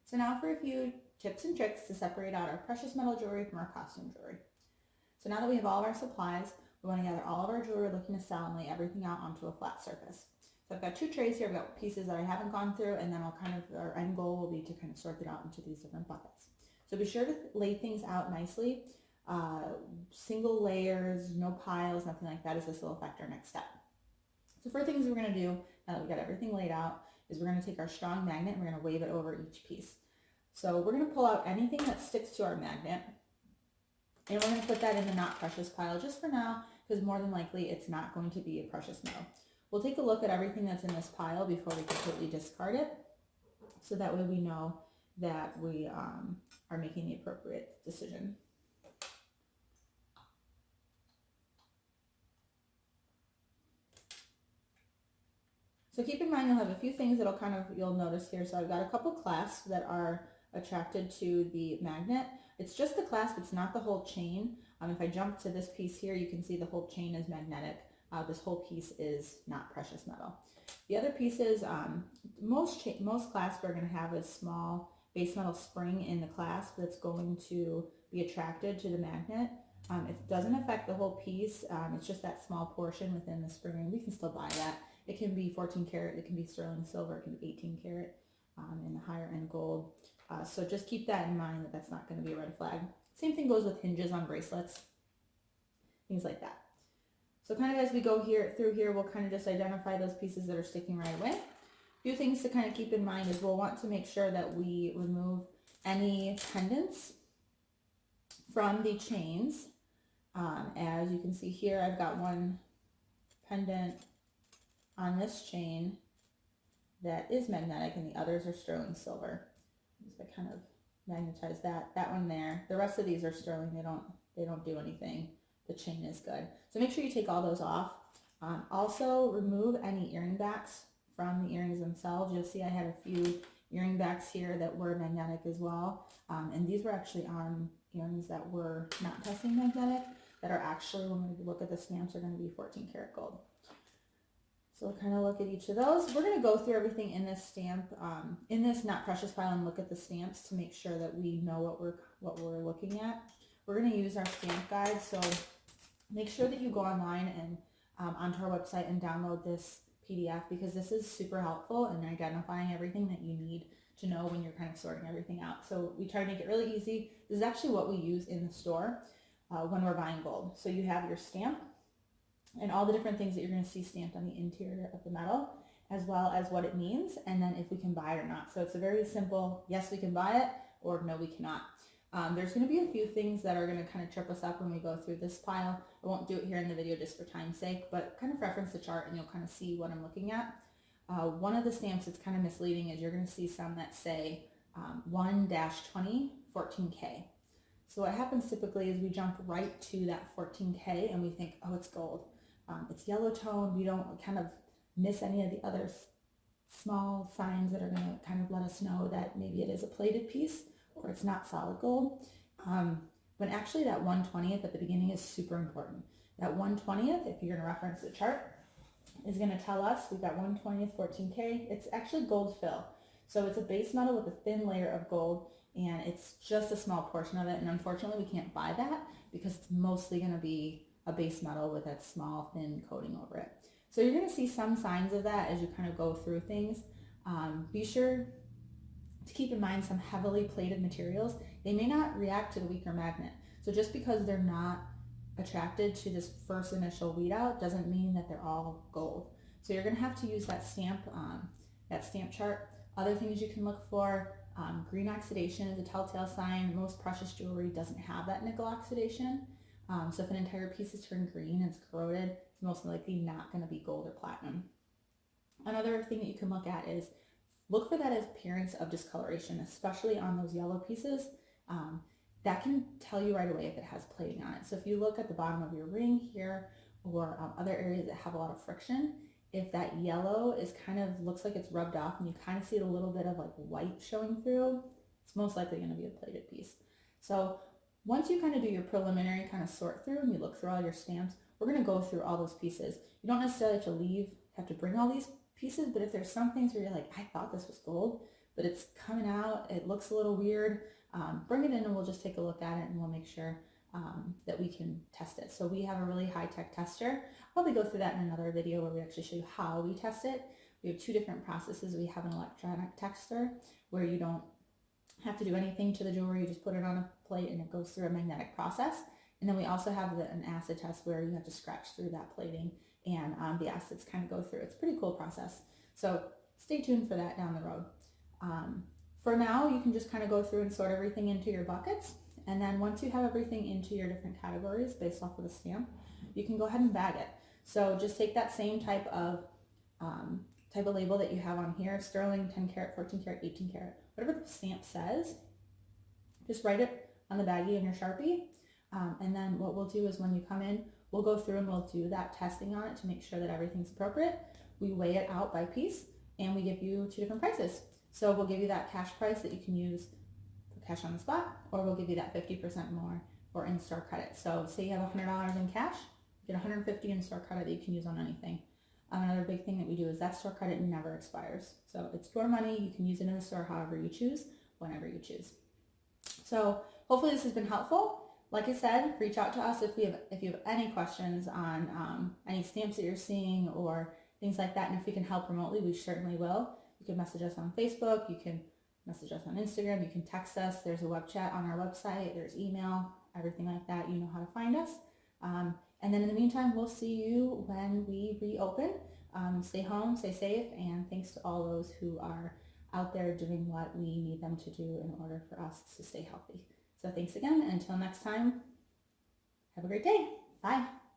So now for a few tips and tricks to separate out our precious metal jewelry from our costume jewelry. So now that we have all of our supplies, we want to gather all of our jewelry looking to sell and lay everything out onto a flat surface. So I've got two trays here. I've got pieces that I haven't gone through, and then our end goal will be to kind of sort it out into these different buckets. So be sure to lay things out nicely. Single layers, no piles, nothing like that, as this will affect our next step. So for things we're going to do, now that we've got everything laid out, is we're going to take our strong magnet and we're going to wave it over each piece. So we're going to pull out anything that sticks to our magnet, and we're going to put that in the not precious pile just for now, because more than likely it's not going to be a precious metal. We'll take a look at everything that's in this pile before we completely discard it, so that way we know that we are making the appropriate decision. So keep in mind you'll have a few things you'll notice here. So I've got a couple clasps that are attracted to the magnet. It's just the clasp, it's not the whole chain. If I jump to this piece here, you can see the whole chain is magnetic. This whole piece is not precious metal. The other pieces, most clasps are going to have a small base metal spring in the clasp that's going to be attracted to the magnet. It doesn't affect the whole piece. It's just that small portion within the spring ring. We can still buy that. It can be 14 karat, it can be sterling silver, it can be 18 karat, and the higher end gold. So just keep that in mind, that that's not going to be a red flag. Same thing goes with hinges on bracelets, things like that. So kind of as we go through here, we'll kind of just identify those pieces that are sticking right away. A few things to kind of keep in mind is we'll want to make sure that we remove any pendants from the chains. As you can see here, I've got one pendant on this chain that is magnetic, and the others are sterling silver. So I kind of magnetize that one there. The rest of these are sterling. They don't do anything. The chain is good. So make sure you take all those off. Also remove any earring backs from the earrings themselves. You'll see I had a few earring backs here that were magnetic as well. And these were actually on earrings that were not testing magnetic, that are actually, when we look at the stamps, are going to be 14 karat gold. So we'll kind of look at each of those. We're going to go through everything in this stamp, in this not precious pile, and look at the stamps to make sure that we know what we're looking at. We're going to use our stamp guide, so make sure that you go online and onto our website and download this PDF, because this is super helpful in identifying everything that you need to know when you're kind of sorting everything out. So we try to make it really easy. This is actually what we use in the store when we're buying gold. So you have your stamp and all the different things that you're going to see stamped on the interior of the metal, as well as what it means, and then if we can buy it or not. So it's a very simple, yes, we can buy it, or no, we cannot. There's going to be a few things that are going to kind of trip us up when we go through this pile. I won't do it here in the video just for time's sake, but kind of reference the chart and you'll kind of see what I'm looking at. One of the stamps that's kind of misleading is you're going to see some that say 1-20 14K. So what happens typically is we jump right to that 14K and we think, oh, it's gold. It's yellow tone. We don't kind of miss any of the other small signs that are going to kind of let us know that maybe it is a plated piece or it's not solid gold. When actually that 1/20th at the beginning is super important. That 1/20th, if you're going to reference the chart, is going to tell us we've got 1/20th 14K. It's actually gold fill. So it's a base metal with a thin layer of gold, and it's just a small portion of it. And unfortunately, we can't buy that because it's mostly going to be a base metal with that small thin coating over it. So you're going to see some signs of that as you kind of go through things. Be sure to keep in mind some heavily plated materials, they may not react to the weaker magnet. So just because they're not attracted to this first initial weed out doesn't mean that they're all gold. So you're going to have to use that stamp chart. Other things you can look for, green oxidation is a telltale sign. Most precious jewelry doesn't have that nickel oxidation. So if an entire piece is turned green and it's corroded, it's most likely not going to be gold or platinum. Another thing that you can look at is look for that appearance of discoloration, especially on those yellow pieces. That can tell you right away if it has plating on it. So if you look at the bottom of your ring here or other areas that have a lot of friction, if that yellow is kind of looks like it's rubbed off and you kind of see a little bit of like white showing through, it's most likely going to be a plated piece. So once you kind of do your preliminary kind of sort through and you look through all your stamps, we're going to go through all those pieces. You don't necessarily have to bring all these pieces, but if there's some things where you're like, I thought this was gold, but it's coming out. It looks a little weird. Bring it in and we'll just take a look at it and we'll make sure that we can test it. So we have a really high-tech tester. I'll probably go through that in another video where we actually show you how we test it. We have two different processes. We have an electronic tester where you don't have to do anything to the jewelry. You just put it on a plate and it goes through a magnetic process. And then we also have an acid test where you have to scratch through that plating and the acids kind of go through. It's a pretty cool process. So stay tuned for that down the road. For now, you can just kind of go through and sort everything into your buckets. And then once you have everything into your different categories based off of the stamp, you can go ahead and bag it. So just take that same type of label that you have on here, sterling, 10 karat, 14 karat, 18 karat, whatever the stamp says, just write it on the baggie in your Sharpie. And then what we'll do is when you come in, we'll go through and we'll do that testing on it to make sure that everything's appropriate. We weigh it out by piece and we give you two different prices. So we'll give you that cash price that you can use for cash on the spot, or we'll give you that 50% more for in-store credit. So say you have $100 in cash, you get $150 in-store credit that you can use on anything. Another big thing that we do is that store credit never expires. So it's your money. You can use it in the store however you choose, whenever you choose. So hopefully this has been helpful. Like I said, reach out to us if you have any questions on any stamps that you're seeing or things like that. And if we can help remotely, we certainly will. You can message us on Facebook. You can message us on Instagram. You can text us. There's a web chat on our website. There's email, everything like that. You know how to find us. And then in the meantime, we'll see you when we reopen. Stay home, stay safe, and thanks to all those who are out there doing what we need them to do in order for us to stay healthy. So thanks again. Until next time, have a great day. Bye.